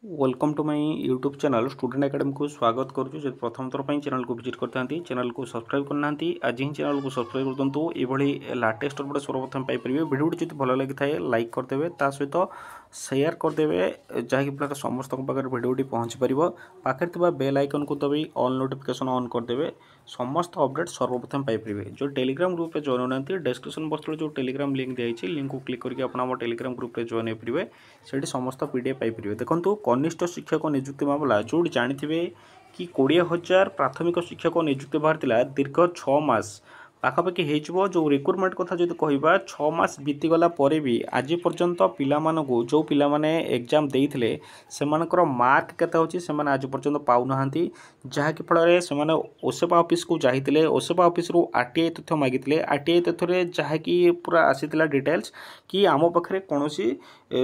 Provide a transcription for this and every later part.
Welcome to my YouTube channel Student Academy को स्वागत करुँ। जो प्रथम थर पर चैनल को विजिट करते चैनल को सब्सक्राइब करना आज ही चैनल को सब्सक्राइब कर दूँ। ये लाटेस्ट अपडेट सर्वप्रथम पाइपर वीडियो जब भल लगी था लाइक करदे सहित शेयर करदे जहाँकि समस्त पाखे भिडियोटी पहुँची पार पाखे बेल आइकन को दबाई ऑल नोटिफिकेशन ऑन करदे समस्त अपडेट सर्वप्रथम पाइपर। जो टेलीग्राम ग्रुप में जॉइन होना डिस्क्रिप्शन बॉक्स जो टेलीग्राम लिंक दिखाई लिंक को क्लिक करके आप टेलीग्राम ग्रुप में जॉइन हो पारे समस्त पीडीएफ पाइपर। देखो कनिष्ठ शिक्षक नियुक्ति मामला जो जानते कि 20,000 प्राथमिक शिक्षक नियुक्ति बाहर दीर्घ 6 मास पाखापाखि हो जो रिक्रुटमेंट कथा जो कहवा 6 मास बीतीगला भी आज पर्यंत पिलामानकु जो पिला माने एग्जाम देइथिले सेमानकर मार्क केते होची सेमाने आज पर्यंत पाउना जहाँकि फल से ओसेपा ऑफिस को जाइए ओसेपा ऑफिस रु आरटीआई तथ्य मागिले आरटीआई तथ्य जहाँकि पूरा आसीला डिटेल्स कि आम पाखे कौन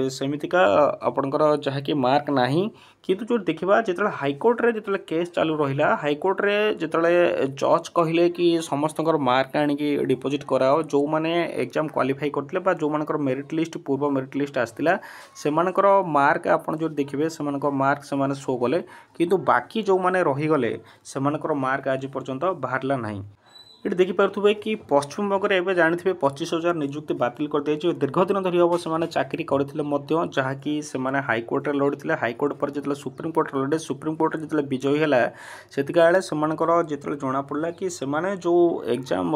सेमितिका आपणकर जहाँकि मार्क नाही किंतु जो देखा जो हाइकोर्ट रे जो केस चालू रहा हाइकोर्ट रे जो जज कहले कि समस्त मार्क आनिकी डिपोजिट कराओ जो मैंने एग्जाम क्वालिफाई करते जो मानकर मेरिट लिस्ट पूर्व मेरिट लिस्ट आसला से मार्क आपड़ जो देखिए से मार्क से शो कले किंतु बाकी जो मैंने रहीगले से मार्क आज पर्यंत बाहरला नहीं। ये देखिपे कि पश्चिमबंग में एवं जानते 25,000 नियुक्ति बातिल कर दी दीर्घ दिन धरी हम से चाकरी करते जहाँकि से हाइकोर्ट लड़ते हाइकोर्ट पर जो सुप्रीमकोर्ट लड़े सुप्रीमकोर्ट जो विजयी है से जो जना पड़ा कि से जो एग्जाम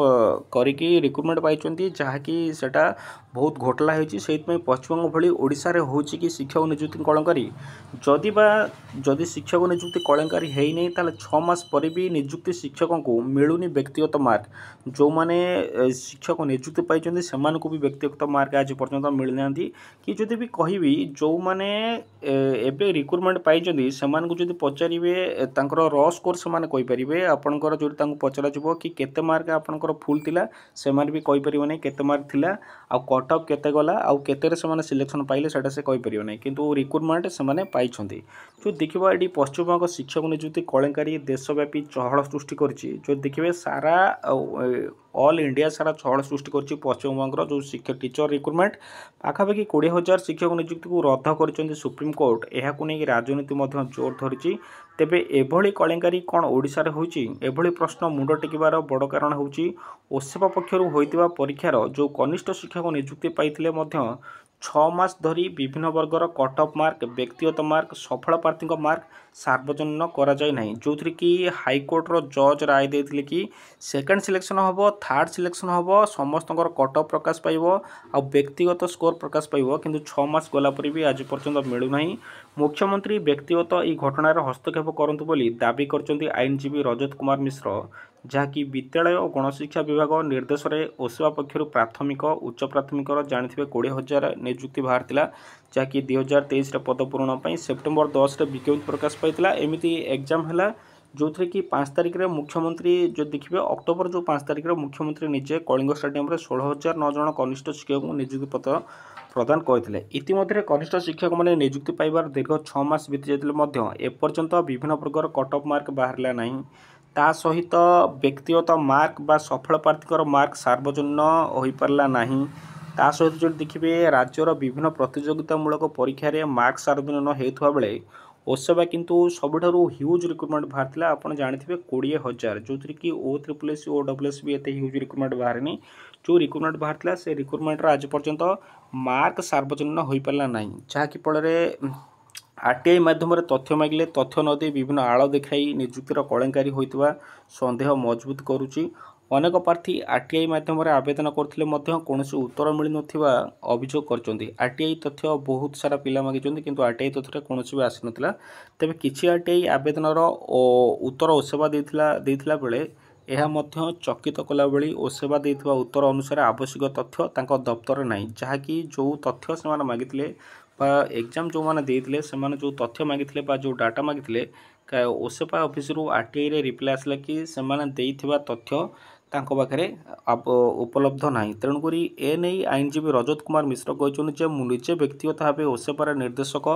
करी रिक्रुटमेंट पाई जहाँकि सेटा बहुत घोटाला होती पश्चिमबंग भली ओडिशा रे होची कि शिक्षक नियुक्ति कलंकारी जदि शिक्षक नियुक्ति कलंकारी है नहीं ताले 6 मास पर भी नियुक्ति शिक्षकों को मिलूनी व्यक्तिगत मार्क जो माने शिक्षक नियुक्ति पाई भी व्यक्तिगत मार्क आज पर्यंत मिलना कि जदि भी कहबी जो माने एबे रिक्रुटमेंट पाई से पचारे र स्कोर से कहींपर आपंकर जो पचरा कि केते मार्क आपंकर फुल थिला से भी कहींपर नहीं केते मार्क थिला आ कट अफ केते गला आउ केते से सिलेक्शन पाइले सेटा से कहींपर नहीं किंतु रिक्रुटमेंट से पाई जो देखा ये पश्चिमबंग शिक्षक नियुक्ति कलंकारी देशव्यापी चहल सृष्टि करिछि। जो देखिए सारा ऑल इंडिया सारा चहल सृष्टि करिछि पश्चिमबंग जो शिक्षक टीचर रिक्रुटमेंट पाखापाखि 20,000 शिक्षक नियुक्ति को रद्द कर सुप्रीमकोर्ट यह राजनीति जोर धरी तेबे एभली कलंकारी कौन ओडिशा रे होइछि एभली प्रश्न मुंड टेकिबार बड़ कारण होउछि ओसेपा पक्षरु होइतिबा परीक्षार जो कनिष्ठ शिक्षक नियुक्ति पाइथिले मध्य 6 मास धरी विभिन्न वर्गर कट अफ मार्क व्यक्तिगत मार्क सफल प्रार्थी मार्क सार्वजनीन करा जाय नहीं जो थी कि हाइकोर्ट रो जज राय देथिले कि सेकंड सिलेक्शन हम थर्ड सिलेक्शन हम समस्त कट अफ प्रकाश पाइबो आ व्यक्तिगत स्कोर प्रकाश पाइबो किंतु 6 मास गला पर भी आज पर्यंत मिलू नहीं। मुख्यमंत्री व्यक्तिगत ई घटनार हस्तक्षेप करंतु बोली दाबी करचंती आईनजीवी रजत कुमार मिश्र जहाँकि विद्यालय और गणशिक्षा विभाग निर्देश में ओसेवा पक्षर प्राथमिक उच्च प्राथमिक जानते 20,000 नियुक्ति बाहर जहाँकि 2023 पद पूरण सेप्टेम्बर 10 विज्ञप्ति प्रकाश पाई एमती एग्जाम है जो थे कि 5 तारिख में मुख्यमंत्री जो देखिए अक्टोबर जो 5 तारिख में मुख्यमंत्री निजे कलिंग स्टेडियम 16,009 जन कनिष्ठ शिक्षक को नियुक्ति पत्र प्रदान करते इतिमध्य कनिष्ठ शिक्षक मैंने नियुक्ति पाइबार दीर्घ 6 मास बीती जाते एपर्यंत विभिन्न प्रकार कट अफ मार्क बाहरला नहीं ता सहित व्यक्तिगत मार्क बा सफल प्रार्थी मार्क सार्वजनीन हो पारला नहीं ता सहित जो देखिए राज्यर विभिन्न प्रतियोगितामूलक परीक्षा रे मार्क सार्वजनीन होता बेले ओसेवा किंतु सबुठारु ह्यूज रिक्रुटमेंट बाहर आप जानते 20,000 जो थी कि OSSC OSS भी एते ह्यूज रिक्रुटमेंट बाहर जो रिक्रुटमेंट बाहर से रिक्रुटमेंट आज पर्यंत मार्क सार्वजनीन हो पारला नहीं जहाँकि फल आरटीआई माध्यम तथ्य मागिले तथ्य नदी विभिन्न आड़ देखाई नियुक्तिर कलंकारी होता सन्देह मजबूत करुच्ची। अनेक प्रार्थी आरटीआई माध्यम आवेदन करते कौन उत्तर मिल ना अभियोग कर आरटीआई तथ्य बहुत सारा पिला मागिंट किंतु आरटीआई तथ्य कौन भी आसी नाला तेज किसी आरटीआई आवेदन उत्तर ओसेवा देता बेले यह चकित कला बेली ओसेवा देता उत्तर अनुसार आवश्यक तथ्य दफ्तर ना जहाँकि जो तथ्य से मागिले एग्जाम जो मैंने देते जो तथ्य मागिले जो डाटा मागिले ओसेपा ऑफिस रु आरटीआई रे रिप्लाई आसला कि से तथ्य तांको पाखे उपलब्ध ना तेणुक एने आईनजीवी रजत कुमार मिश्र कहते मु निजे व्यक्तिगत भाव ओसेपार निर्देशक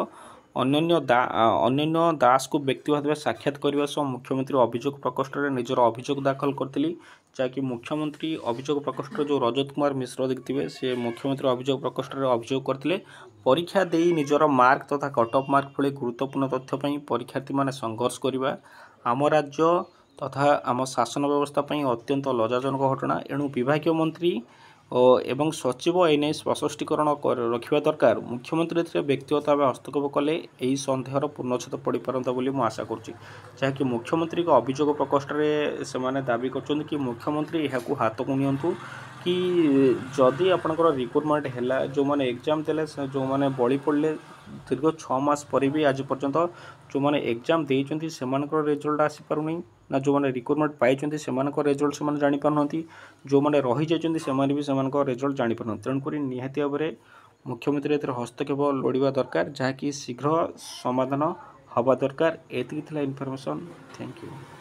ଅନ୍ୟାନ୍ୟ ଦାସକୁ ବ୍ୟକ୍ତିଗତ ଭାବେ ସାକ୍ଷାତ କରିବା ସହ ମୁଖ୍ୟମନ୍ତ୍ରୀ ଅଭିଯୋଗ ପ୍ରକୋଷ୍ଠରେ ନିଜର ଅଭିଯୋଗ ଦାଖଲ କରିଥିଲି, ଯାହାକି ମୁଖ୍ୟମନ୍ତ୍ରୀ ଅଭିଯୋଗ ପ୍ରକୋଷ୍ଠରେ ଯେଉଁ ରଜତ କୁମାର ମିଶ୍ର ଦେଖିଥିବେ ସେ ମୁଖ୍ୟମନ୍ତ୍ରୀ ଅଭିଯୋଗ ପ୍ରକୋଷ୍ଠରେ ଅଭିଯୋଗ କରିଥିଲେ ପରୀକ୍ଷା ଦେଇ ନିଜର ମାର୍କ ତଥା କଟ୍ ଅଫ୍ ମାର୍କ ଭଳି ଗୁରୁତ୍ୱପୂର୍ଣ୍ଣ ତଥ୍ୟ ପାଇଁ ପରୀକ୍ଷାର୍ଥୀମାନେ ସଂଘର୍ଷ କରିବା ଆମ ରାଜ୍ୟ ତଥା ଆମ ଶାସନ ବ୍ୟବସ୍ଥା ପାଇଁ ଅତ୍ୟନ୍ତ ଲଜ୍ଜାଜନକ ଘଟଣା। ଏଣୁ ବିଭାଗୀୟ ମନ୍ତ୍ରୀ ଏବଂ ସଚିବ ଏନେଇ ସ୍ପଷ୍ଟୀକରଣ ରଖିବା ଦରକାର। ମୁଖ୍ୟମନ୍ତ୍ରୀ ଏଥିରେ ବ୍ୟକ୍ତିଗତ ଭାବେ ହସ୍ତକ୍ଷେପ କଲେ ଏହି ସନ୍ଦେହର ପୂର୍ଣ୍ଣଚ୍ଛେଦ ପଡ଼ିପାରନ୍ତା ବୋଲି ମୁଁ ଆଶା କରୁଛି, ଯାହାକି ମୁଖ୍ୟମନ୍ତ୍ରୀଙ୍କ ଅଭିଯୋଗ ପ୍ରକୋଷ୍ଠରେ ସେମାନେ ଦାବି କରୁଛନ୍ତି କି ମୁଖ୍ୟମନ୍ତ୍ରୀ ଏହାକୁ ହାତକୁ ନିଅନ୍ତୁ କି ଯଦି ଆପଣଙ୍କର ରିକ୍ରୁଟମେଣ୍ଟ ହେଲା ଯେଉଁମାନେ ଏକ୍ଜାମ୍ ଦେଲେ ଯେଉଁମାନେ ବଳି ପଡ଼ିଲେ ଦୀର୍ଘ 6 ମାସ ପରେ ବି ଆଜି ପର୍ଯ୍ୟନ୍ତ ଯେଉଁମାନେ ଏକ୍ଜାମ୍ ଦେଇଛନ୍ତି ସେମାନଙ୍କର ରେଜଲ୍ଟ ଆସିପାରୁନି ନା ଯେଉଁମାନେ ରିକ୍ରୁଟମେଣ୍ଟ ପାଇଛନ୍ତି ସେମାନଙ୍କ ରେଜଲ୍ଟ ସେମାନେ ଜାଣିପାରୁନାହାନ୍ତି, ଯେଉଁମାନେ ରହିଯାଇଛନ୍ତି ସେମାନେ ବି ସେମାନଙ୍କ ରେଜଲ୍ଟ ଜାଣିପାରୁନାହାନ୍ତି। ତେଣୁକରି ନିହାତି ଭାବରେ ମୁଖ୍ୟମନ୍ତ୍ରୀ ଏଥିରେ ହସ୍ତକ୍ଷେପ ଲୋଡ଼ିବା ଦରକାର, ଯାହାକି ଶୀଘ୍ର ସମାଧାନ ହେବା ଦରକାର। ଏତିକି ଥିଲା ଇନଫର୍ମେସନ୍। Thank you.